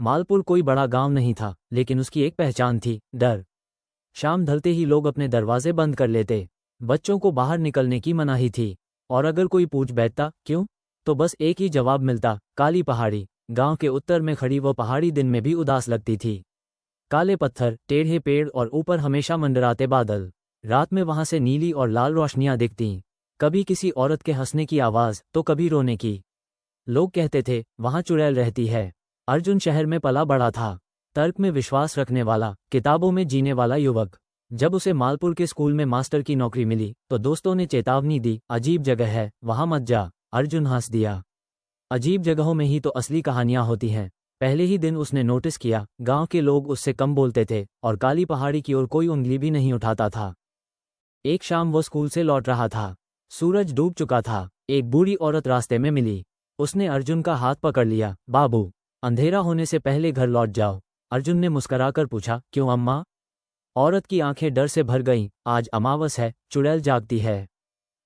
मालपुर कोई बड़ा गांव नहीं था, लेकिन उसकी एक पहचान थी, डर। शाम ढलते ही लोग अपने दरवाजे बंद कर लेते। बच्चों को बाहर निकलने की मनाही थी, और अगर कोई पूछ बैठता क्यों, तो बस एक ही जवाब मिलता, काली पहाड़ी। गांव के उत्तर में खड़ी वो पहाड़ी दिन में भी उदास लगती थी। काले पत्थर, टेढ़े पेड़ और ऊपर हमेशा मंडराते बादल। रात में वहां से नीली और लाल रोशनियां दिखतीं, कभी किसी औरत के हंसने की आवाज तो कभी रोने की। लोग कहते थे वहां चुड़ैल रहती है। अर्जुन शहर में पला बड़ा था, तर्क में विश्वास रखने वाला, किताबों में जीने वाला युवक। जब उसे मालपुर के स्कूल में मास्टर की नौकरी मिली तो दोस्तों ने चेतावनी दी, अजीब जगह है, वहां मत जा। अर्जुन हंस दिया। अजीब जगहों में ही तो असली कहानियां होती हैं। पहले ही दिन उसने नोटिस किया, गांव के लोग उससे कम बोलते थे और काली पहाड़ी की ओर कोई उंगली भी नहीं उठाता था। एक शाम वो स्कूल से लौट रहा था। सूरज डूब चुका था। एक बूढ़ी औरत रास्ते में मिली। उसने अर्जुन का हाथ पकड़ लिया। बाबू, अंधेरा होने से पहले घर लौट जाओ। अर्जुन ने मुस्कराकर पूछा, क्यों अम्मा? औरत की आंखें डर से भर गईं। आज अमावस है, चुड़ैल जागती है।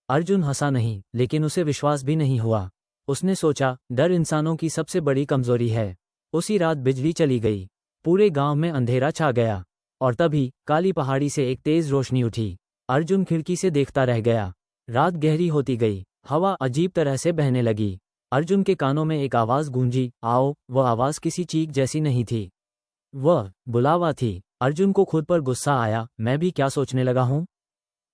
अर्जुन हंसा नहीं, लेकिन उसे विश्वास भी नहीं हुआ। उसने सोचा, डर इंसानों की सबसे बड़ी कमजोरी है। उसी रात बिजली चली गई। पूरे गांव में अंधेरा छा गया। और तभी काली पहाड़ी से एक तेज रोशनी उठी। अर्जुन खिड़की से देखता रह गया। रात गहरी होती गई। हवा अजीब तरह से बहने लगी। अर्जुन के कानों में एक आवाज गूंजी, आओ। वह आवाज किसी चीख जैसी नहीं थी, वह बुलावा थी। अर्जुन को खुद पर गुस्सा आया, मैं भी क्या सोचने लगा हूं?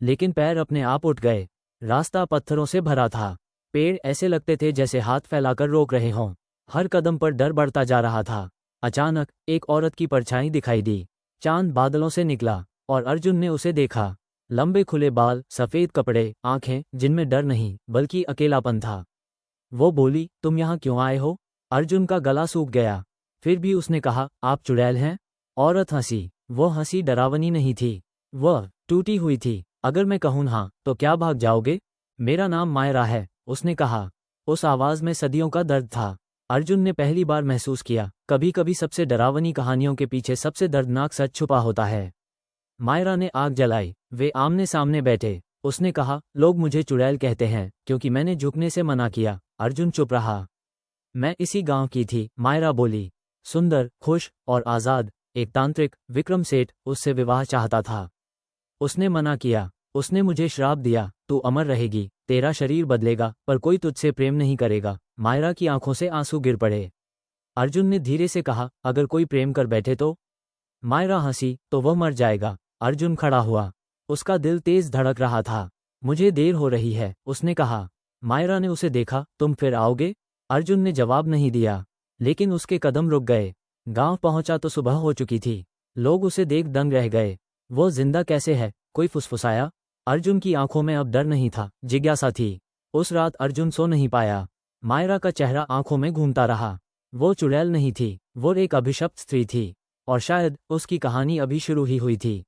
लेकिन पैर अपने आप उठ गए। रास्ता पत्थरों से भरा था। पेड़ ऐसे लगते थे जैसे हाथ फैलाकर रोक रहे हों। हर कदम पर डर बढ़ता जा रहा था। अचानक एक औरत की परछाई दिखाई दी। चांद बादलों से निकला और अर्जुन ने उसे देखा। लंबे खुले बाल, सफेद कपड़े, आंखें जिनमें डर नहीं बल्कि अकेलापन था। वो बोली, तुम यहाँ क्यों आए हो? अर्जुन का गला सूख गया। फिर भी उसने कहा, आप चुड़ैल हैं? औरत हंसी। वो हंसी डरावनी नहीं थी, वह टूटी हुई थी। अगर मैं कहूँ हाँ, तो क्या भाग जाओगे? मेरा नाम मायरा है, उसने कहा। उस आवाज में सदियों का दर्द था। अर्जुन ने पहली बार महसूस किया, कभी कभी सबसे डरावनी कहानियों के पीछे सबसे दर्दनाक सच छुपा होता है। मायरा ने आग जलाई। वे आमने सामने बैठे। उसने कहा, लोग मुझे चुड़ैल कहते हैं क्योंकि मैंने झुकने से मना किया। अर्जुन चुप रहा। मैं इसी गांव की थी, मायरा बोली। सुंदर, खुश और आजाद। एक तांत्रिक, विक्रम सेठ, उससे विवाह चाहता था। उसने मना किया। उसने मुझे श्राप दिया, तू अमर रहेगी, तेरा शरीर बदलेगा, पर कोई तुझसे प्रेम नहीं करेगा। मायरा की आंखों से आंसू गिर पड़े। अर्जुन ने धीरे से कहा, अगर कोई प्रेम कर बैठे तो? मायरा हंसी, तो वह मर जाएगा। अर्जुन खड़ा हुआ। उसका दिल तेज धड़क रहा था। मुझे देर हो रही है, उसने कहा। मायरा ने उसे देखा, तुम फिर आओगे? अर्जुन ने जवाब नहीं दिया, लेकिन उसके कदम रुक गए। गांव पहुंचा तो सुबह हो चुकी थी। लोग उसे देख दंग रह गए। वो जिंदा कैसे है? कोई फुसफुसाया। अर्जुन की आंखों में अब डर नहीं था, जिज्ञासा थी। उस रात अर्जुन सो नहीं पाया। मायरा का चेहरा आंखों में घूमता रहा। वो चुड़ैल नहीं थी, वो एक अभिशप्त स्त्री थी, और शायद उसकी कहानी अभी शुरू ही हुई थी।